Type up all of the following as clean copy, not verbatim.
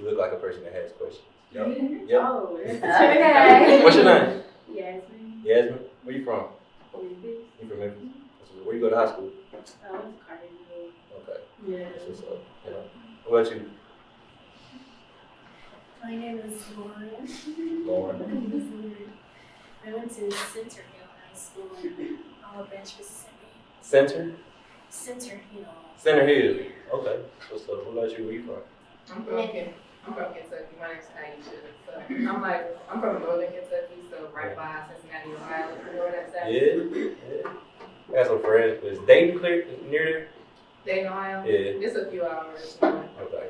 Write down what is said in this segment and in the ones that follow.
You look like a person that has questions. Yep. Oh, Okay. What's your name? Yasmin. Yasmin. Where you from? Memphis. You from Memphis? Where you go to high school? I went to Carterville. Okay. Yeah. That's what's up. Yeah. What about you? My name is Lauren. Lauren. I went to Center Hill High School in Olive Branch, Mississippi. Center? Center Hill. Center Hill. Okay. What's up? What about you? Where you from? I'm from Kentucky. My name's Aisha. So I'm from northern Kentucky, so right by Cincinnati, Ohio. You know where that's at? Yeah. I got some friends. Is Dayton clear near there? Dayton, Ohio? Yeah. It's a few hours. Okay.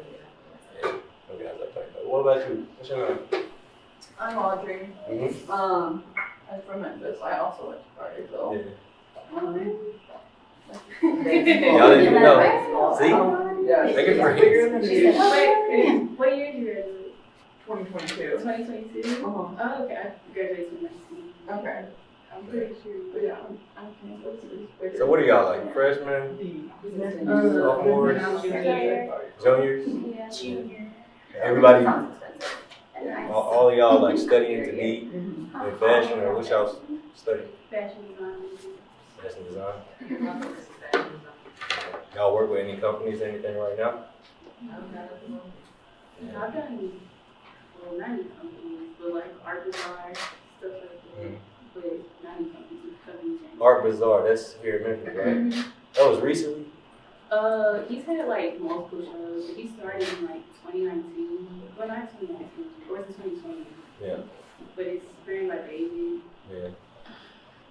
Yeah. Okay, I was like, what about you? What's your name? I'm Audrey. Mm-hmm. I'm from Memphis. I also went to Carterville. Yeah. Y'all didn't even know. See? Yeah. Make it friends. Wait, what year did you graduate? 2022. 2022? Uh-huh. Oh, okay. I graduated in 2019. Okay. I'm pretty sure. But yeah, I'm campus. So what are y'all like? Freshmen? Sophomores? Juniors? Yeah, junior. Everybody? All of y'all like studying to be in fashion, or what y'all study? Fashion design. Fashion design. Y'all work with any companies, anything right now? Yeah, I've done, well, not in companies, but like art design, stuff like that. But not in companies, companies. Art Bazaar, that's here in Memphis, right? That was recently? He's had like multiple shows. He started in like 2019. Well, not 2019, or was it 2020? Yeah. But it's ran by David. Yeah.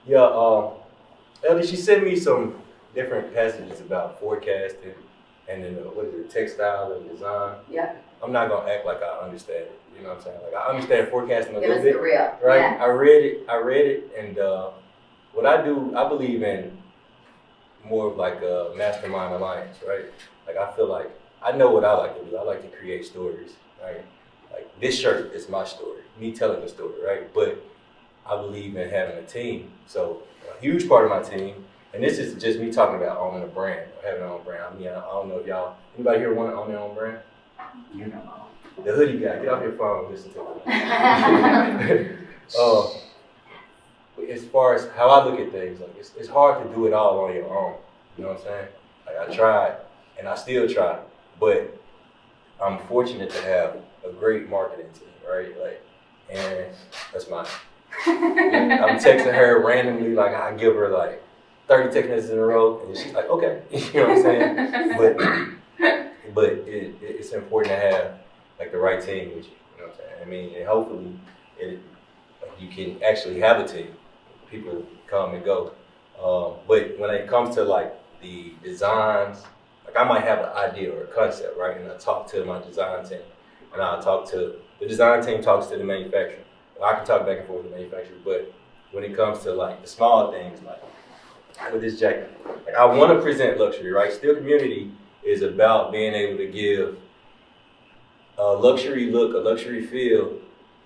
Yeah, Ellie, she sent me some different passages about forecasting and then what is it, textile and design. Yeah. I'm not gonna act like I understand it. You know what I'm saying? Like I understand forecasting a Give little us bit. the real. Right? Yeah. I read it, and what I do, I believe in more of like a mastermind alliance, right? Like I feel like I know what I like to do. I like to create stories, right? Like this shirt is my story, me telling the story, right? But I believe in having a team. So a huge part of my team, and this is just me talking about owning a brand, or having our own brand. I mean, I don't know if y'all, anybody here want to own their own brand? You know. The hoodie guy, get off your phone and listen to me. As far as how I look at things, like it's hard to do it all on your own. You know what I'm saying? Like I tried, and I still try, but I'm fortunate to have a great marketing team, right? Like, and that's mine. I'm texting her randomly, like I give her like 30 text messages in a row, and she's like, okay, you know what I'm saying? But it's important to have like the right team with you. You know what I'm saying? I mean, and hopefully, you can actually have a team. People come and go. But when it comes to like the designs, like I might have an idea or a concept, right? And I talk to my design team, and I'll talk to the design team talks to the manufacturer. I can talk back and forth with the manufacturer, but when it comes to like the small things, like with this jacket, like I want to present luxury, right? Still Community is about being able to give a luxury look, a luxury feel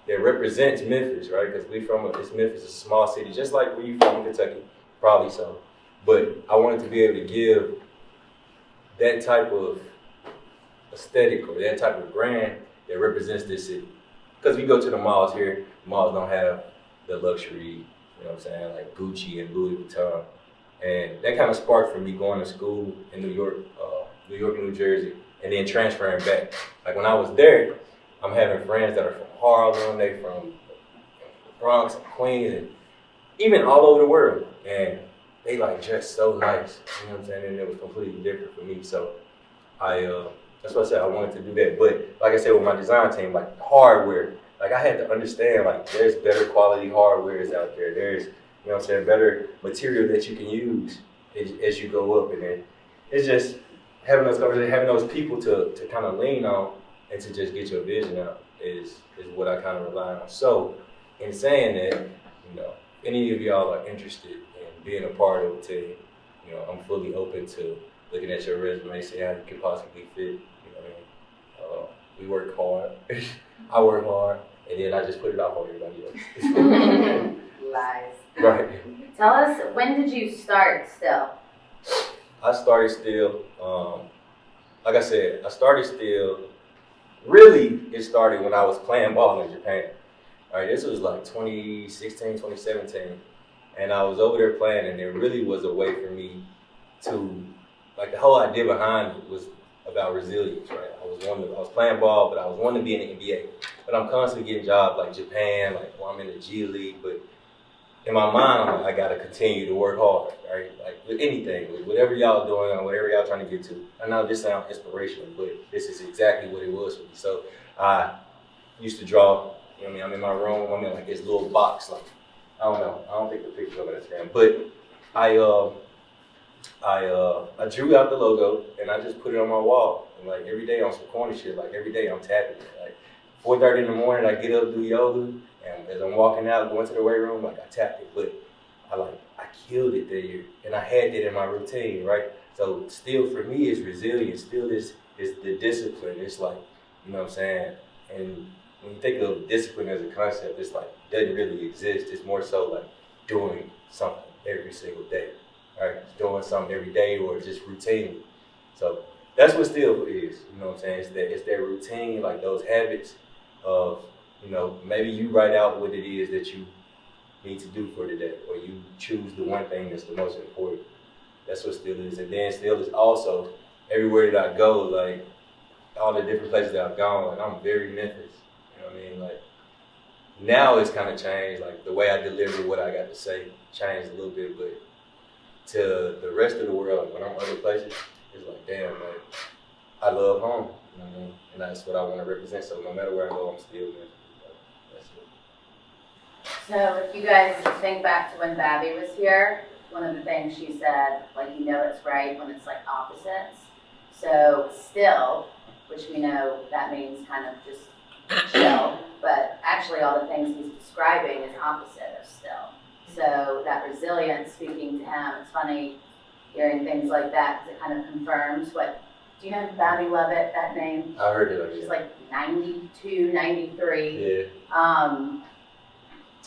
that represents Memphis, right? Because it's Memphis, it's a small city, just like where you from in Kentucky, probably so. But I wanted to be able to give that type of aesthetic or that type of brand that represents this city. Because we go to the malls here, the malls don't have the luxury, you know what I'm saying, like Gucci and Louis Vuitton. And that kind of sparked from me going to school in New York and New Jersey, and then transferring back. Like when I was there, I'm having friends that are from Harlem, they from Bronx and Queens, and even all over the world. And they like dress so nice, you know what I'm saying? And it was completely different for me. So that's why I said I wanted to do that. But like I said, with my design team, like hardware, like I had to understand like there's better quality hardwares out there. There's, you know what I'm saying, better material that you can use as you go up. And then it's just having those conversations, having those people to kind of lean on and to just get your vision out is what I kind of rely on. So in saying that, you know, any of y'all are interested in being a part of a team, you know, I'm fully open to looking at your resume, see how you can possibly fit. You know what I mean? We work hard. I work hard, and then I just put it off on everybody else. Lies. Right. Tell us, when did you start still? I started still, like I said, I started still really, it started when I was playing ball in Japan. All right, this was like 2016, 2017. And I was over there playing, and it really was a way for me to, like, the whole idea behind it was about resilience, right? I was playing ball, but I was wanting to be in the NBA. But I'm constantly getting jobs like Japan, like, well, I'm in the G League, but in my mind, I'm like, I gotta continue to work hard, right? Like with anything, with whatever y'all doing or whatever y'all trying to get to. I know this sounds inspirational, but this is exactly what it was for me. So I used to draw, you know what I mean? I'm in my room, I'm in like this little box, like, I don't know, I don't think the picture's on Instagram, but I drew out the logo and I just put it on my wall. And like every day on some corny shit, like every day I'm tapping it. Like 4:30 in the morning, I get up, do yoga, and as I'm walking out, going to the weight room, like I tapped it, but I killed it that year, and I had that in my routine, right? So still for me, it's resilience. Still is the discipline. It's like, you know what I'm saying? And when you think of discipline as a concept, it's like doesn't really exist. It's more so like doing something every single day, right? Doing something every day or just routine. So that's what still is. You know what I'm saying? It's that routine, like those habits of, you know, maybe you write out what it is that you need to do for the day, or you choose the one thing that's the most important. That's what still is. And then still is also everywhere that I go, like all the different places that I've gone, like I'm very Memphis. You know what I mean? Like now it's kind of changed, like the way I deliver what I got to say changed a little bit, but to the rest of the world, like when I'm other places, it's like, damn, like I love home. You know what I mean? And that's what I want to represent. So no matter where I go, I'm still Memphis. That's it. So if you guys think back to when Babby was here, one of the things she said, like, you know it's right when it's like opposites. So still, which we know that means kind of just chill, but actually all the things he's describing is opposite of still. So that resilience, speaking to him, it's funny hearing things like that because it kind of confirms what, do you know Babby Lovett, that name? I heard it. She's like 92, 93. Yeah.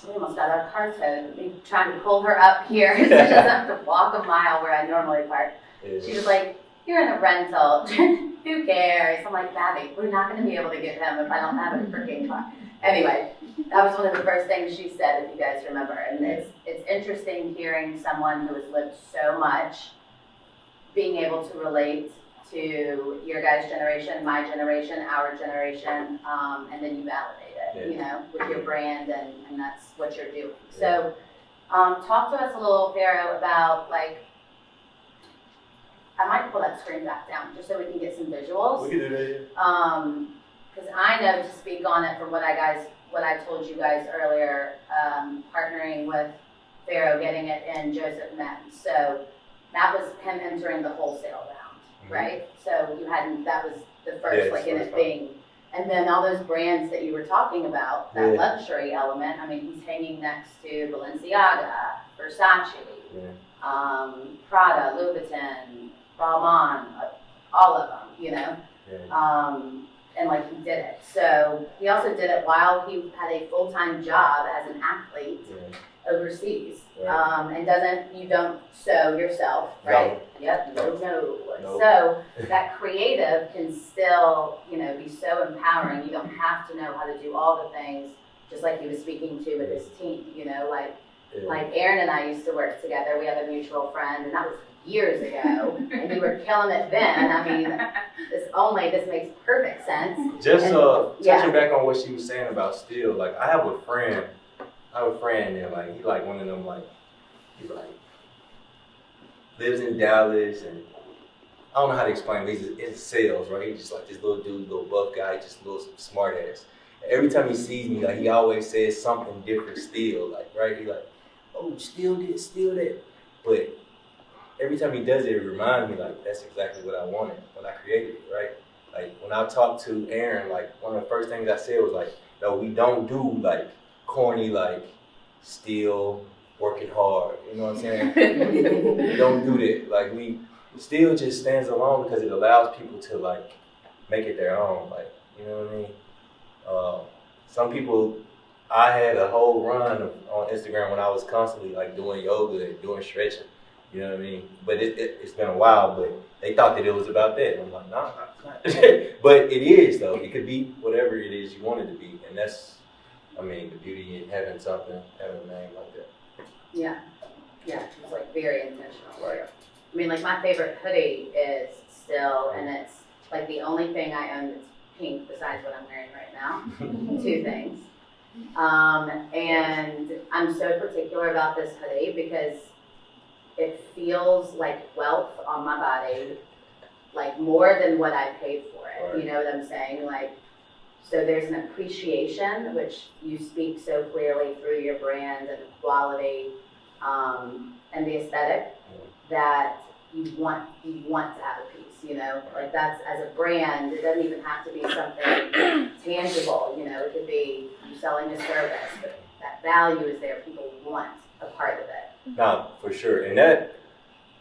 We almost got our car towed. We trying to pull her up here so she doesn't have to walk a mile where I normally park. Yeah. She was like, you're in a rental. Who cares? I'm like, Babby, we're not going to be able to get him if I don't have a freaking car. Anyway, that was one of the first things she said, if you guys remember. And it's interesting hearing someone who has lived so much, being able to relate to your guys' generation, my generation, our generation, and then you validate it, you know, with your brand, and that's what you're doing. So talk to us a little, Ferro, about, like, I might pull that screen back down just so we can get some visuals. We can do that, Because I know, to speak on it from what I told you guys earlier, partnering with Ferro, getting it in Joseph Men's. So that was him entering the wholesale round, right? So you hadn't, that was the first, like, in it being, and then all those brands that you were talking about, that luxury element, I mean, he's hanging next to Balenciaga, Versace, Prada, Louboutin, Balmain, all of them, you know? And like, he did it. So he also did it while he had a full-time job as an athlete overseas. And you don't sew yourself, right? No. Yep, no. No. So that creative can still, you know, be so empowering. You don't have to know how to do all the things, just like he was speaking to with his team, you know, like Aaron and I used to work together. We have a mutual friend, and that was years ago, and you were killing it then. I mean, this makes perfect sense. Just touching back on what she was saying about steel, like I have a friend and like he like one of them, like he like lives in Dallas, and I don't know how to explain it. He's in sales, right? He's just like this little dude, little buff guy, just a little smart ass. And every time he sees me, like he always says something different still, like, right? He like, oh, still this, still that. But every time he does it, it reminds me, like, that's exactly what I wanted when I created it, right? Like, when I talked to Aaron, like, one of the first things I said was, like, no, we don't do, like, corny, like, still working hard, you know what I'm saying? We don't do that. Like, we still just stands alone because it allows people to, like, make it their own, like, you know what I mean? Some people, I had a whole run on Instagram when I was constantly, like, doing yoga and doing stretching. You know what I mean? But it's been a while, but they thought that it was about that. I'm like, nah, it's not. But it is, though. It could be whatever it is you want it to be. And that's, I mean, the beauty in having something, having a name like that. Yeah, it's like very intentional. Right. I mean, like my favorite hoodie is still, and it's like the only thing I own that's pink besides what I'm wearing right now. Two things. And I'm so particular about this hoodie because it feels like wealth on my body, like more than what I paid for it. Right. You know what I'm saying? Like, so there's an appreciation, which you speak so clearly through your brand and the quality and the aesthetic, that you want to have a piece, you know? Like that's, as a brand, it doesn't even have to be something tangible, you know? It could be you selling a service, but that value is there. People want a part of it. Nah, for sure. And that,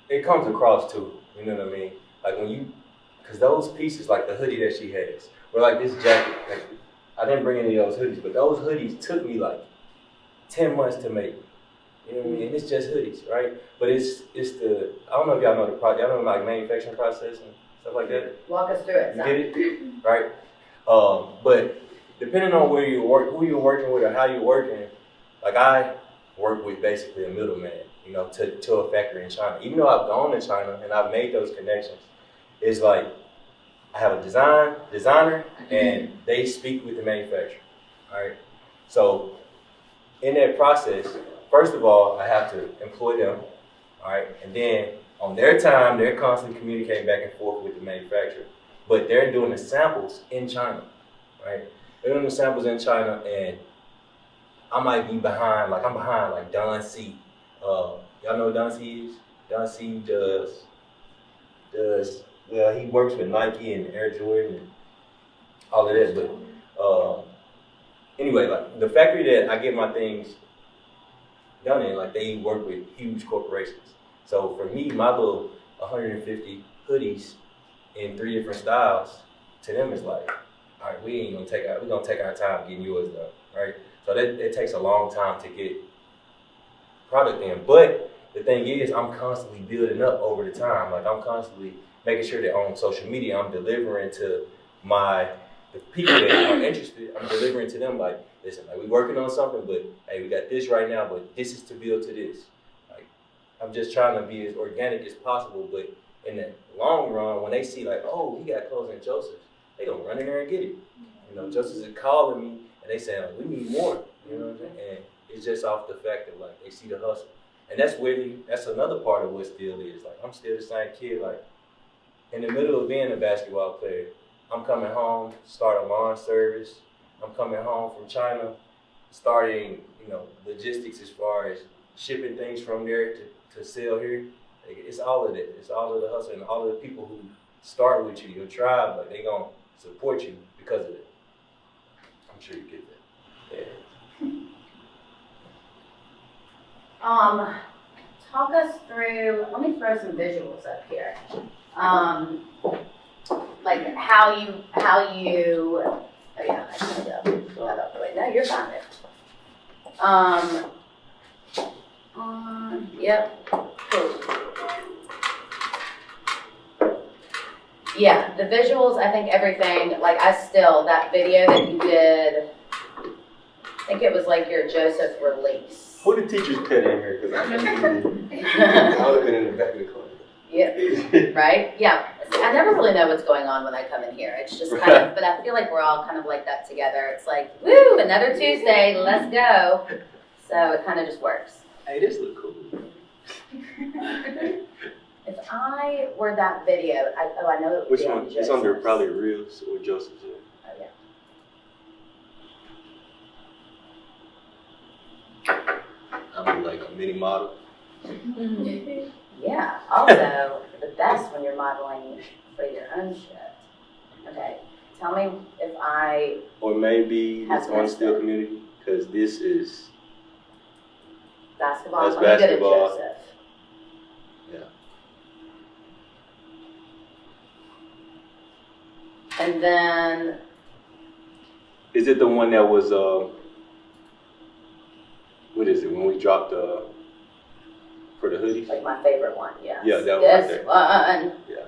it comes across too, you know what I mean? Like when you, because those pieces, like the hoodie that she has, or like this jacket, like, I didn't bring any of those hoodies, but those hoodies took me like 10 months to make. You know what I mean? And it's just hoodies, right? But it's the, I don't know if y'all know the project, y'all know like manufacturing process and stuff like that? Walk us through it. You get it? Right? But depending on where you work, who you're working with or how you're working, like I work with basically a middleman, you know, to a factory in China. Even though I've gone to China and I've made those connections, it's like I have a designer and they speak with the manufacturer, all right? So in that process, first of all, I have to employ them, all right? And then on their time, they're constantly communicating back and forth with the manufacturer. But they're doing the samples in China, right? They're doing the samples in China, and I might be behind, like I'm behind like Don C. Y'all know who Don C is? Don C does, well, he works with Nike and Air Jordan and all of that. But anyway, like the factory that I get my things done in, like they work with huge corporations. So for me, my little 150 hoodies in 3 different styles, to them is like, all right, we're gonna take our time getting yours done, right? So it takes a long time to get product in. But the thing is, I'm constantly building up over the time. Like I'm constantly making sure that on social media, I'm delivering to the people that are interested. I'm delivering to them like, listen, like we working on something, but hey, we got this right now, but this is to build to this. Like I'm just trying to be as organic as possible, but in the long run, when they see like, oh, he got clothes in Joseph's, they gonna run in there and get it. You know, Joseph's is calling me and they saying like, we need more. You know what I'm saying? And it's just off the fact that like they see the hustle, and that's another part of what still is. Like I'm still the same kid. Like in the middle of being a basketball player, I'm coming home, start a lawn service. I'm coming home from China, starting, you know, logistics as far as shipping things from there to sell here. It's all of that. It's all of the hustle and all of the people who start with you, your tribe, like they gonna support you because of it. I'm sure you get that. Yeah. Talk us through, let me throw some visuals up here. Like how you, oh yeah, I should have that up the way. No, you're fine. Yep. Yeah, the visuals, I think everything, like that video that you did, I think it was like your Joseph release. Who the teachers cut in here? Because I would have been in the back of the class. Yeah, right? Yeah. I never really know what's going on when I come in here. It's just kind of, but I feel like we're all kind of like that together. It's like, woo, another Tuesday, let's go. So it kind of just works. Hey, this look cool. If I were that video, I know it would Which be one? on It's Joseph's. under probably Reels or Joseph's. Oh, yeah. I'm like a mini model. Yeah, also, the best when you're modeling for your own shit. Okay, tell me if I... Or maybe Have it's on missed Steel it. Community, because this is... Basketball, That's let me basketball. go to Joseph. Yeah. And then, Is it the one that was, what is it, when we dropped For the hoodies? Like my favorite one, yes. Yeah, that one right This there. one. Yeah.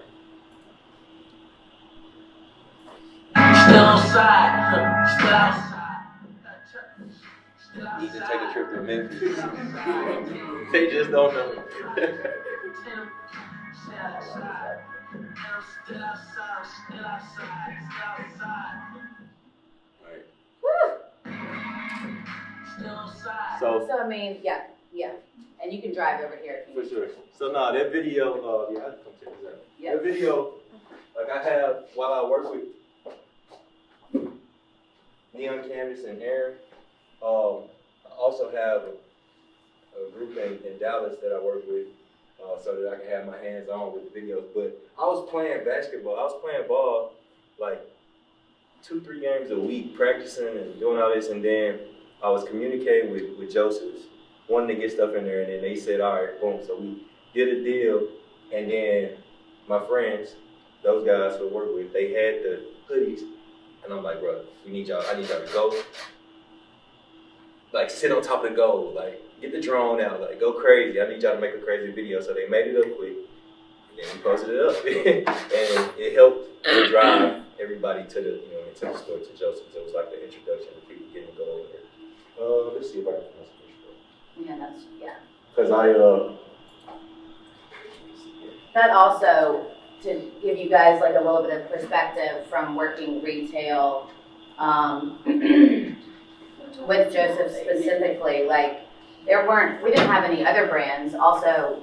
Still outside, still outside. Need to take a trip to Memphis. They just don't know. Right. So I mean, yeah. And you can drive over here if you for need sure. to. So no, that video, yeah, I can come check this out. Yeah. That video, like I have while I work with Neon Canvas and Aaron, I also have a group in Dallas that I work with, so that I can have my hands on with the videos. But I was playing basketball. I was playing ball like 2-3 games a week, practicing and doing all this, and then I was communicating with Joseph's, wanting to get stuff in there, and then they said, all right, boom. So we did a deal, and then my friends, those guys who I work with, they had the hoodies, and I'm like, bro, I need y'all to go, like sit on top of the goal, like get the drone out, like go crazy. I need y'all to make a crazy video. So they made it up quick, and then we posted it up, and it helped to drive everybody to the, to the store, to Joseph's. It was like the introduction to people getting to go over there. Let's see if I can find some. Yeah. Because That also, to give you guys like a little bit of perspective from working retail, with Joseph specifically, like we didn't have any other brands, also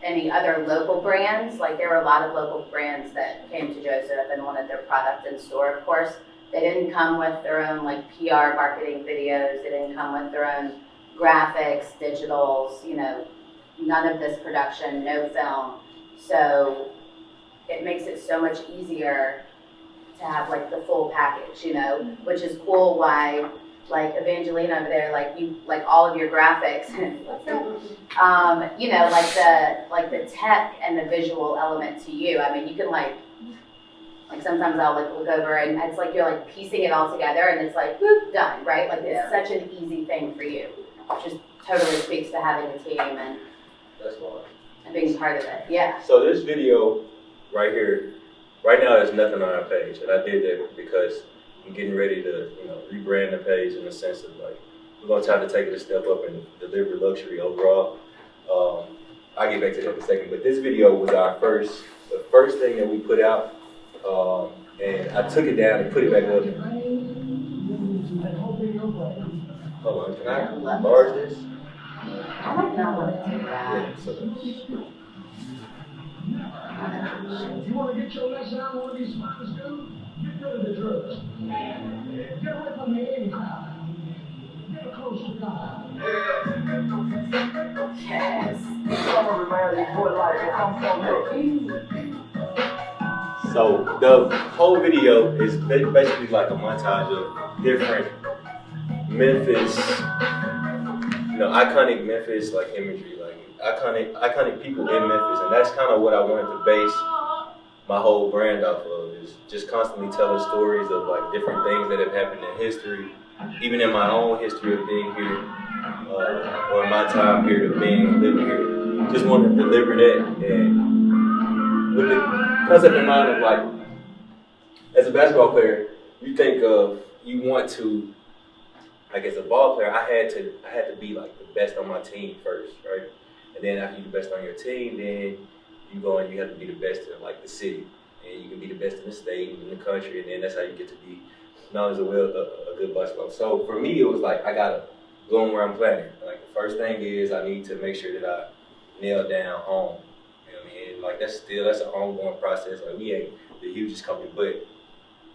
any other local brands. Like there were a lot of local brands that came to Joseph and wanted their product in store. Of course, they didn't come with their own like PR marketing videos. They didn't come with their own graphics, digitals, none of this production, no film. So it makes it so much easier to have like the full package, which is cool. Why, like Evangelina over there, like all of your graphics, like the tech and the visual element to you. I mean, you can like sometimes I'll like look over and it's like you're like piecing it all together and it's like whoop, done, right? Like it's such an easy thing for you. Just totally speaks to having a team and that's why. and being part of it. Yeah. So this video right here, right now there's nothing on our page, and I did that because I'm getting ready to, rebrand the page in the sense of like we're gonna try to take it a step up and deliver luxury overall. I'll get back to that in a second, but this video was the first thing that we put out, and I took it down and put it back up. Hold on, can I enlarge this? I don't know what to do that. Yeah, so You want to get your lesson out on one of these spots, dude? Get rid of the drugs. Get away from the any crowd. Get close to God. Yes. So the whole video is basically like a montage of different Memphis, iconic Memphis like imagery, like iconic people in Memphis, and that's kind of what I wanted to base my whole brand off of, is just constantly telling stories of like different things that have happened in history, even in my own history of being here, or my time period of living here. Just wanted to deliver that, and with the concept in mind of like, as a basketball player, you want to, like as a ball player, I had to be like the best on my team first, right? And then after you're the best on your team, then you go and you have to be the best in like the city, and you can be the best in the state and in the country, and then that's how you get to be known as a good basketball. So for me, it was like I gotta go where I'm playing. Like the first thing is I need to make sure that I nail down home. You know what I mean? Like that's an ongoing process. Like we ain't the hugest company, but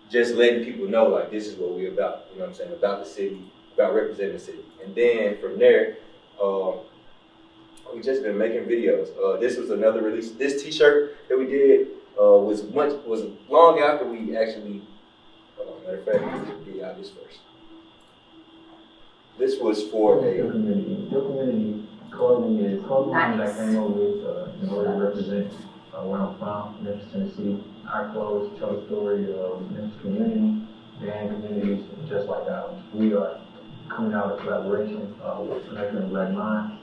just letting people know like this is what we're about. You know what I'm saying? About the city, about representing the city. And then from there, we've just been making videos. This was another release. This T-shirt that we did was long after we actually. Hold on, matter of fact, let's be out this first. This was for Your community clothing is clothing that came over with in order to represent where I'm from, Memphis, Tennessee. Our clothes tell the story of Memphis community, band communities, just like ours. We are coming out of collaboration with American Black Minds,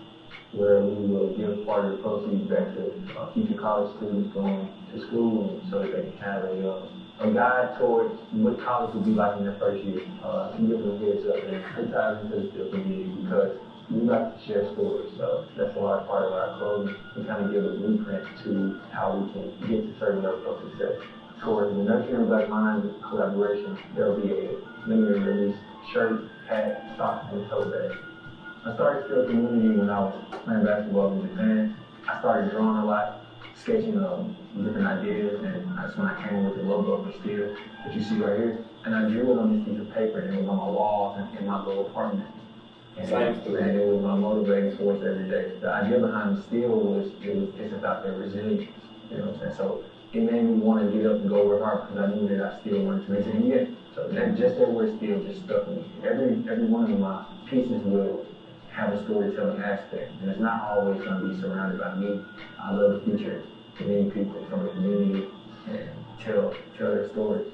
where we will give part of the proceeds back to future college students going to school so that they can have a guide towards what college will be like in their first year. To give them a heads up and it ties into the steel community because we like to share stories. So that's a large part of our clothing. We kind of give a blueprint to how we can get to certain levels of success. Towards the Nurturing Black Minds collaboration, there will be a limited release shirt, hat, socks, and tote bag. I started Steel Community when I was playing basketball in Japan. I started drawing a lot, sketching different ideas, and that's when I came with the logo for Steel that you see right here. And I drew it on this piece of paper, and it was on my walls in my little apartment. And it was my motivating force every day. The idea behind Steel was it's about their resilience. You know what I'm saying? So it made me want to get up and go work hard because I knew that I still wanted to resilient yet. So that word Steel just stuck with me. Every one of my pieces will have a storytelling aspect, and it's not always going to be surrounded by me. I love to feature many people from the community and tell their stories.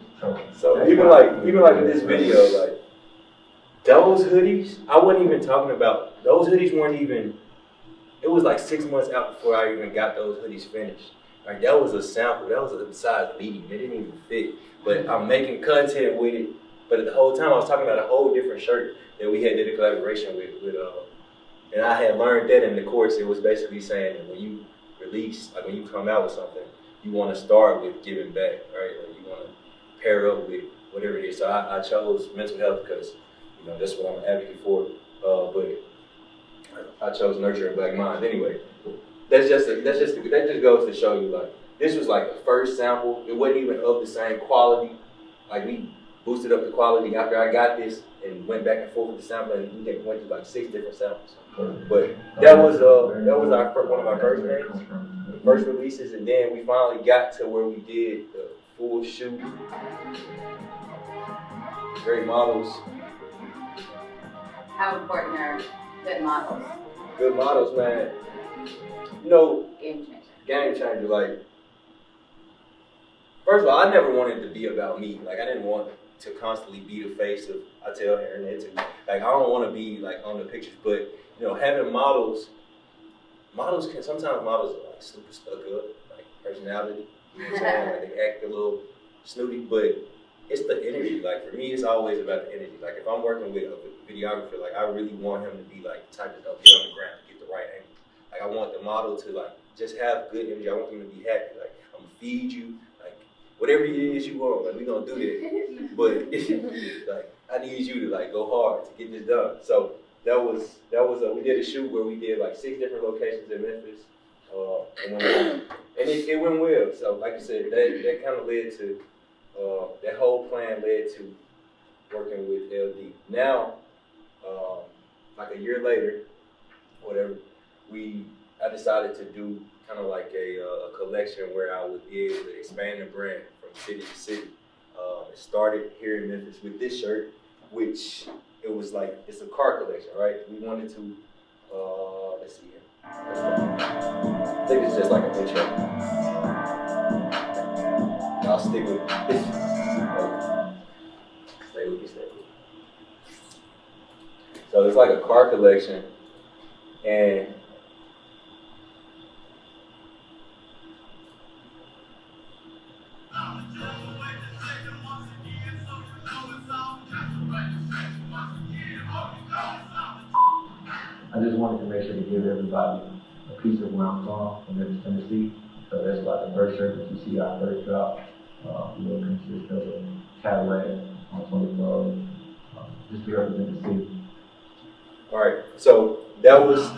So even like in this video, like those hoodies, I wasn't even talking about. Those hoodies weren't even. It was like 6 months out before I even got those hoodies finished. Like that was a sample. That was a size medium. It didn't even fit. But I'm making content with it. But the whole time I was talking about a whole different shirt that we had did a collaboration with and I had learned that in the course. It was basically saying that when you release, like when you come out with something, you want to start with giving back, right? Like you want to pair up with whatever it is. So I chose mental health because that's what I'm an advocate for. But I chose Nurturing Black Minds anyway. That just goes to show you like this was like the first sample. It wasn't even of the same quality. Like we boosted up the quality after I got this and went back and forth with the sample, and we went through like 6 different samples. But that was one of our first things, first releases, and then we finally got to where we did the full shoot. Great models. How important are good models? Good models, man. Game changer. Game changer. Like, first of all, I never wanted it to be about me. Like, I didn't want to constantly be the face of. I tell Aaron that too. Like, I don't want to be like on the pictures, but having models can sometimes models are like super stuck up, like personality. You know what I'm saying? Like they act a little snooty, but it's the energy. Like for me, it's always about the energy. Like if I'm working with a videographer, like I really want him to be like the type of get on the ground, get the right angle. Like I want the model to like just have good energy. I want them to be happy. Like I'm gonna feed you, like whatever it is you want. Like we gonna do that, but like I need you to like go hard to get this done. So that was we did a shoot where we did like 6 different locations in Memphis, and it went well. So like I said, that kind of led to that whole plan led to working with LD. Now, like a year later, whatever, I decided to do kind of like a collection where I would be able to expand the brand from city to city. It started here in Memphis with this shirt, which it was like, it's a car collection, right? We wanted to, let's see here. I think it's just like an intro. I'll stick with it. Stay with me. So it's like a car collection, and I just wanted to make sure to give everybody a piece of where I'm from Memphis, Tennessee. So that's why the first shirt that you see our first drop will consist of a Cadillac on 24, just to represent the city. all right, so that was,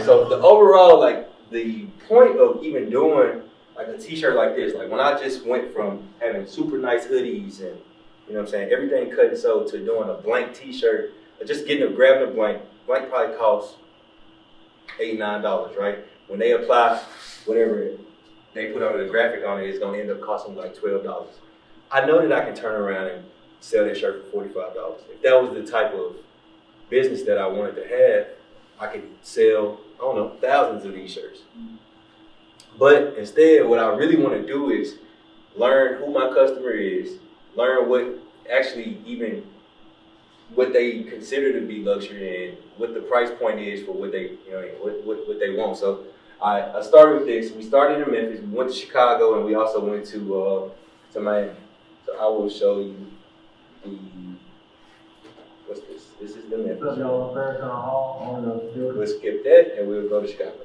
so the overall, like the point of even doing like a t-shirt like this, like when I just went from having super nice hoodies and, you know what I'm saying, everything cut and sewed to doing a blank t-shirt, or just grabbing a blank probably costs $8, $9, right? When they apply whatever they put on the graphic on it, it's gonna end up costing like $12. I know that I can turn around and sell that shirt for $45. If that was the type of business that I wanted to have, I could sell, I don't know, thousands of these shirts. But instead, what I really want to do is learn who my customer is, learn what actually even what they consider to be luxury and what the price point is for what they, you know, what they want. So I started with this. We started in Memphis. We went to Chicago, and we also went to Miami. So I will show you the. What's this? This is the Memphis. Ferrakohn Hall on the building. We'll skip that, and we'll go to Chicago.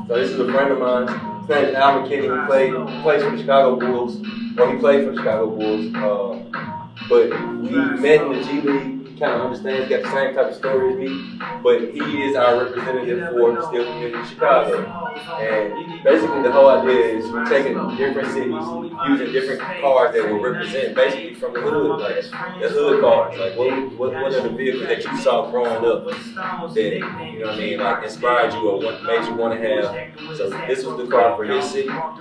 So this is a friend of mine. His name is Al McKinney. He plays for the Chicago Bulls. Well, he played for the Chicago Bulls. But we met in the G League. He kind of understands, got the same type of story as me. But he is our representative for the Steel Community of Chicago. And basically the whole idea is we're taking different cities, using different cards that will represent basically from the hood, like the hood cards. Like what are the vehicles that you saw growing up that, you know what I mean, like inspired you or what made you want to have. So this was the card for his city. That's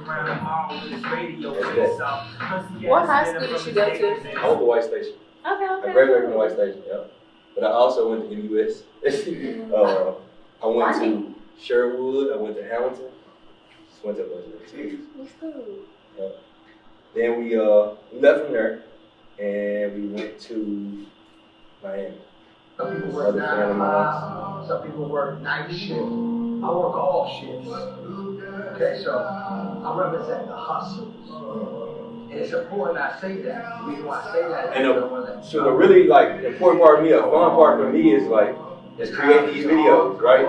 that. What high school did you go to? I went to White Station. Okay. I graduated from White Station, yeah. But I also went to MUS. I went to Sherwood, I went to Hamilton. Just went to a bunch of schools. That's cool. Yeah. Then we left from there and we went to Miami. Some people work 9 to 5, some people work night shift. I work all shifts. Okay, so I represent the hustles. And it's important I say that. The reason why I say that is so the really like important part of me, a fun part for me is creating these videos, right?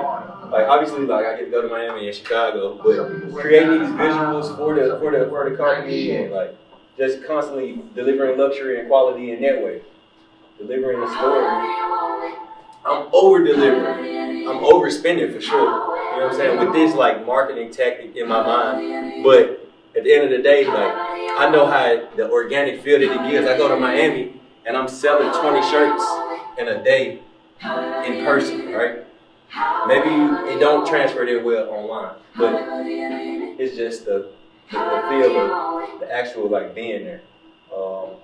Like obviously like I get to go to Miami and Chicago, but creating these visuals for the company and like just constantly delivering luxury and quality in that way. Delivering a story. I'm over delivering. I'm overspending for sure. You know what I'm saying? With this like marketing tactic in my mind. But at the end of the day, like I know how the organic feel that it gives. I go to Miami and I'm selling 20 shirts in a day in person, right? Maybe it don't transfer that well online, but it's just the feel of the actual like being there.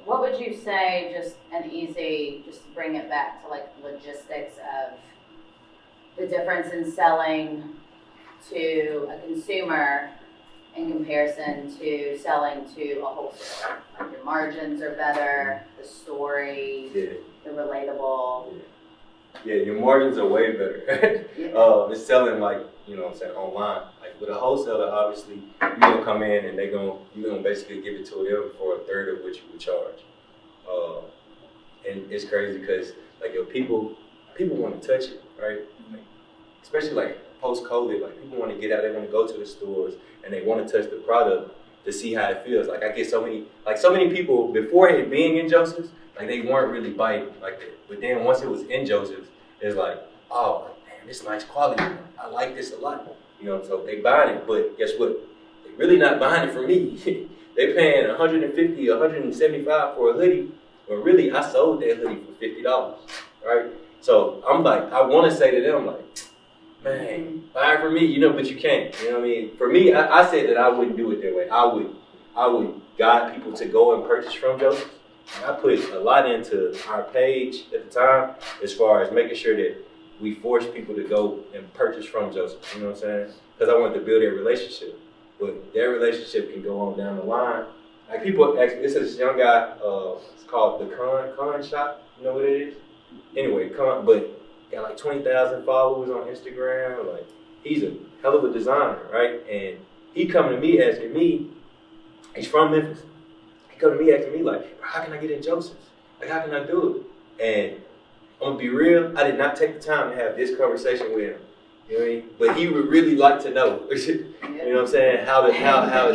What would you say, just to bring it back to like logistics of the difference in selling to a consumer in comparison to selling to a wholesaler? Like your margins are better, the story, the relatable. Yeah, your margins are way better. It's selling like, you know what I'm saying, online. Like with a wholesaler, obviously, you're gonna come in and you're gonna basically give it to them for a third of what you would charge. And it's crazy because like people want to touch it, right? Like, especially like post-COVID, like people want to get out, they want to go to the stores and they want to touch the product to see how it feels. Like I get so many people before it being in Joseph's, like they weren't really biting like that. But then once it was in Joseph's, it's like, oh man, this nice quality. I like this a lot. You know, so they buying it, but guess what? They really not buying it from me. They paying $150, $175 for a hoodie, but really I sold that hoodie for $50, right? So I'm like, I want to say to them like, man, buy it from me, you know, but you can't. You know what I mean? For me, I said that I wouldn't do it that way. I would guide people to go and purchase from Joseph's. I put a lot into our page at the time as far as making sure that we force people to go and purchase from Joseph's, you know what I'm saying? Because I wanted to build a relationship. But their relationship can go on down the line. Like people ask me, this is this young guy, it's called the Con Shop, you know what it is? Anyway, but got like 20,000 followers on Instagram. Like he's a hell of a designer, right? And he coming to me asking me, he's from Memphis. He come to me asking me like, how can I get in Joseph's? Like how can I do it? And I'm gonna be real, I did not take the time to have this conversation with him. You know what I mean? But he would really like to know. You know what I'm saying? How it's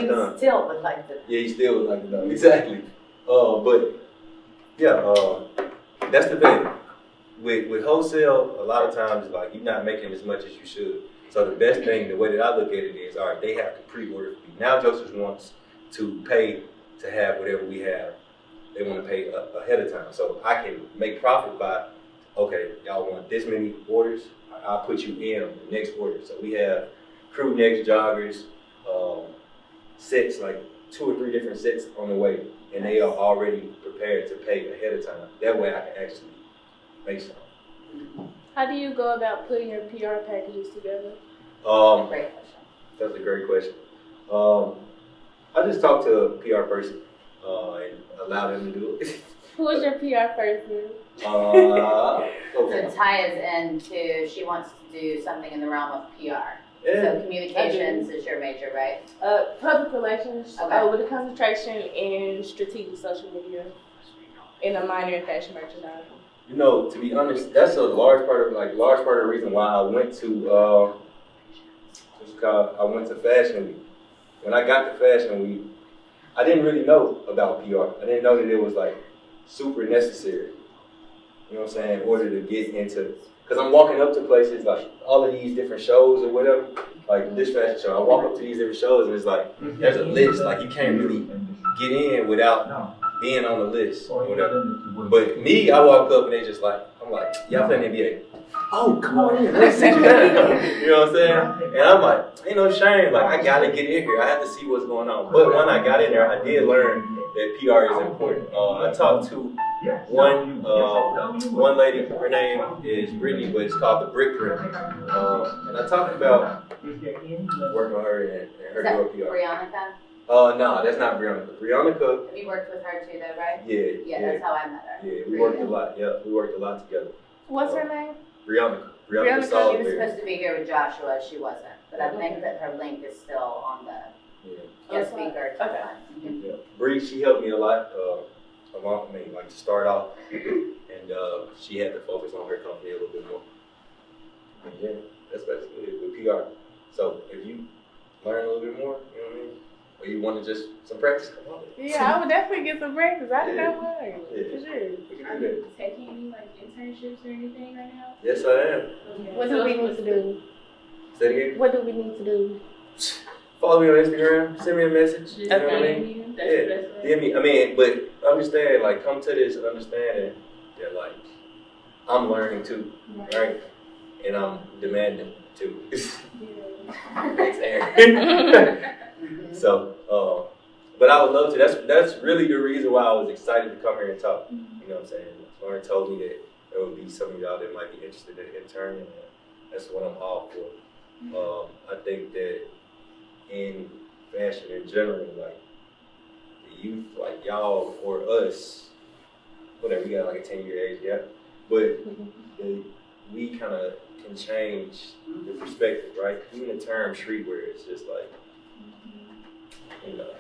done. He still would like to. Yeah, he still would like to know. Exactly. But yeah, that's the thing. With wholesale, a lot of times like you're not making as much as you should. So the best thing, the way that I look at it is, all right, they have to pre-order for you. Now Joseph's wants to pay to have whatever we have. They want to pay ahead of time. So I can make profit by, okay, y'all want this many orders, I'll put you in on the next order. So we have crew necks, joggers, sets, like 2 or 3 different sets on the way. And they are already prepared to pay ahead of time. That way I can actually make some. How do you go about putting your PR packages together? Great question. That's a great question. I just talk to a PR person and allow them to do it. Who is your PR person? Okay. So Ty is into, she wants to do something in the realm of PR. Yeah. So communications is your major, right? Public relations Okay. with a concentration in strategic social media and a minor in fashion merchandising. You know, to be honest, that's a large part of the reason why I went to I went to Fashion Week. When I got to Fashion Week, I didn't really know about PR. I didn't know that it was like super necessary. You know what I'm saying? In order to get into, because I'm walking up to places like all of these different shows or whatever, like this fashion show. I walk up to these different shows and it's like there's a list. Like you can't really get in without being on the list or whatever. But me, I walk up and they just like, I'm like, y'all playing NBA. Oh, come on in. Let's sit down. You know what I'm saying? And I'm like, ain't no shame. Like, I gotta get in here. I have to see what's going on. But when I got in there, I did learn that PR is important. I talked to one lady. Her name is Brittany, but it's called the Brick Print. And I talked about working with her and her Is that doing PR. Brianna? No, that's not Brianna. Brianna, Have you worked with her too though, right? yeah. Yeah, that's how I met her. Yeah, we worked a lot. Yeah, we worked a lot together. What's her name? Brianna She was Salisbury. supposed to be here with Joshua, she wasn't. But I think that her link is still on the guest speaker. Okay. Yeah. Bree, she helped me a lot. Along me, like to start off, and she had to focus on her company a little bit more. And yeah, that's basically it with PR. So if you learn a little bit more, you know what I mean, or you want to just some practice, come on. Yeah, I would definitely get some practice. I know one. Yeah. For sure. We can Are do that. you taking any like internships or anything right now? Yes, I am. Okay. What do we need to do? Say it again. What do we need to do? Follow me on Instagram. Send me a message. You know what I mean? DM me. I mean, but understand, like, come to this understanding that, like, I'm learning too, right? And I'm demanding too. Thanks, Aaron. So, but I would love to. That's really the reason why I was excited to come here and talk. You know what I'm saying? Lauren told me that there would be some of y'all that might be interested in interning, and that's what I'm all for. I think that in fashion in general, like the youth, like y'all or us, whatever, we got like a 10-year age gap, but we kind of can change the perspective, right? Even the term streetwear, it's just like, you know,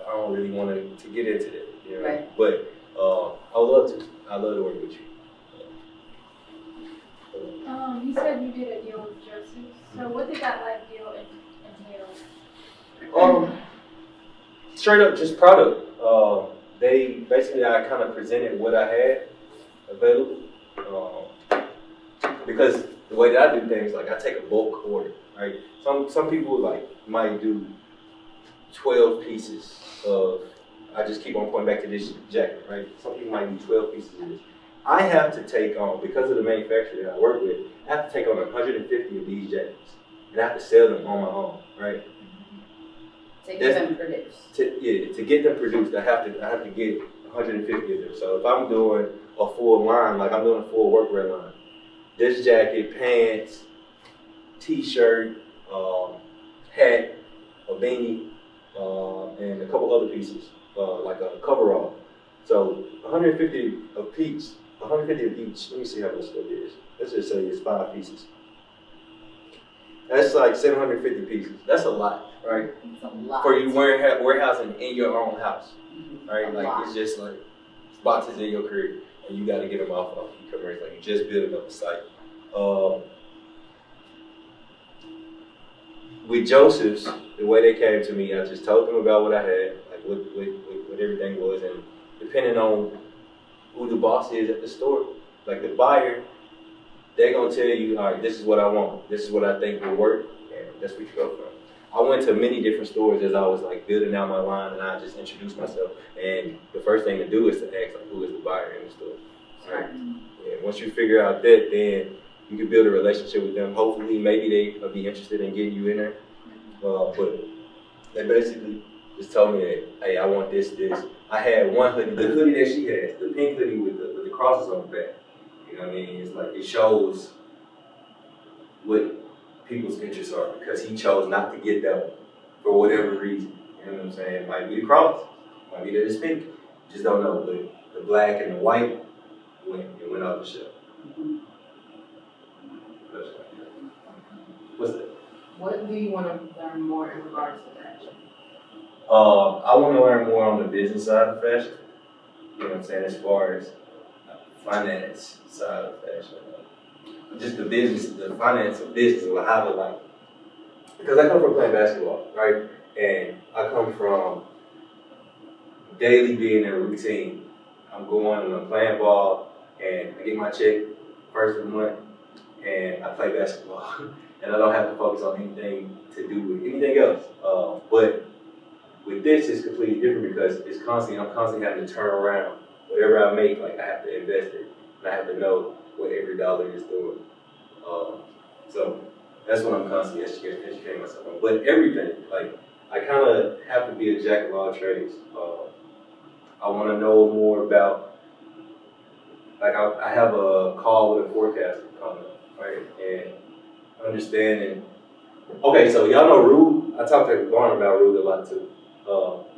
I don't really want to get into that, you know? Right. But I would love to. I love to work with you. You said you did a deal with Joseph. So what did that like deal entail? Straight up, just product. They basically, I kind of presented what I had available, because the way that I do things, like I take a bulk order, right? Some people like might do 12 pieces of. I just keep on pointing back to this jacket, right? Some people might do 12 pieces of this. I have to take on, because of the manufacturer that I work with, I have to take on 150 of these jackets, and I have to sell them on my own, right? To get them produced. To get them produced, I have to get 150 of them. So if I'm doing a full line, like I'm doing a full workwear line, this jacket, pants, t-shirt, hat, a beanie, and a couple other pieces, like a coverall. So 150 of each. Let me see how much that is. Let's just say it's 5 pieces. That's like 750 pieces. That's a lot, right? It's a lot. For you warehousing in your own house, right? A Like lot. it's just like boxes in your crib, and you got to get them off e-commerce. Like you just building up the site. With Joseph's, the way they came to me, I just told them about what I had, like what everything was, and depending on who the boss is at the store, like the buyer, they're gonna tell you, all right, this is what I want, this is what I think will work, and that's where you go from. I went to many different stores as I was like building out my line, and I just introduced myself. And the first thing to do is to ask like, who is the buyer in the store, right? Yeah, once you figure out that, then you can build a relationship with them. Hopefully, maybe they'll be interested in getting you in there. But they basically just told me that, hey, I want this. I had one hoodie, the hoodie that she has, the pink hoodie with the crosses on the back. You know what I mean? It's like, it shows what people's interests are, because he chose not to get that one for whatever reason. You You know what I'm saying? It might be the cross, it might be that it's pink. You just don't know. But the black and the white went off the shelf. What's that? What do you want to learn more in regards to fashion? I want to learn more on the business side of fashion. You know what I'm saying? As far as finance side of fashion. Just the business, the finance of business, or how to like, because I come from playing basketball, right? And I come from daily being in a routine. I'm going and I'm playing ball, and I get my check first of the month, and I play basketball. And I don't have to focus on anything to do with anything else. But with this, it's completely different because I'm constantly having to turn around. Whatever I make, like I have to invest it, and I have to know what every dollar is doing. So that's what I'm constantly educating myself on. But everything, like I kind of have to be a jack of all trades. I want to know more about, like I have a call with a forecaster coming up, right? And understanding. Okay, so y'all know Rude. I talked to Barn about Rude a lot too.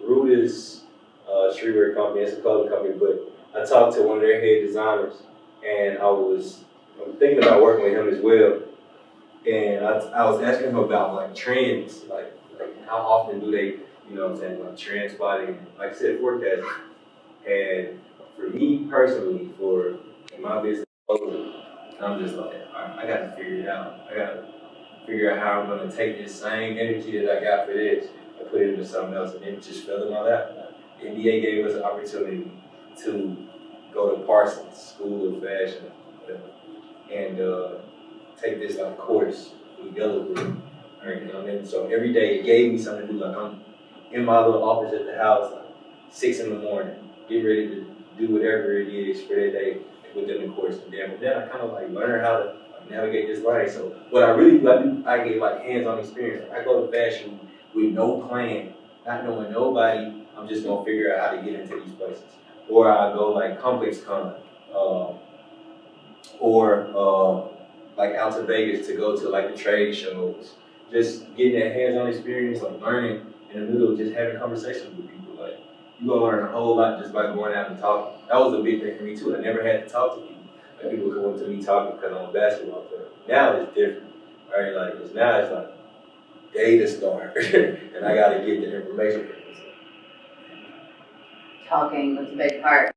Rude is a streetwear company. It's a clothing company, but I talked to one of their head designers, and I'm thinking about working with him as well. And I was asking him about like trends, like how often do they, you know what I'm saying, like trend spotting, like I said, forecasting. And for me personally, in my business, I'm just like, all right, I got to figure it out. I got to figure out how I'm going to take this same energy that I got for this and put it into something else. And it just fell in my lap. The NBA gave us an opportunity to go to Parsons School of Fashion, and take this like course with Yellow Group. Right, you know what I mean? So every day it gave me something to do. Like I'm in my little office at the house, like 6 in the morning, get ready to do whatever it is for that day within the course. And then I kind of like learn how to navigate this line. So what I really do, I get like hands-on experience. I go to fashion with no plan, not knowing nobody. I'm just gonna figure out how to get into these places. Or I go like Complex Con, or like out to Vegas to go to like the trade shows. Just getting that hands-on experience, like learning in the middle of just having conversations with people. Like you gonna learn a whole lot just by going out and talking. That was a big thing for me too. I never had to talk to people. Like people come up to me talking because I'm a basketball player. Now it's different, right? Like now it's like data start, and I gotta get the information from myself. Talking was a big part.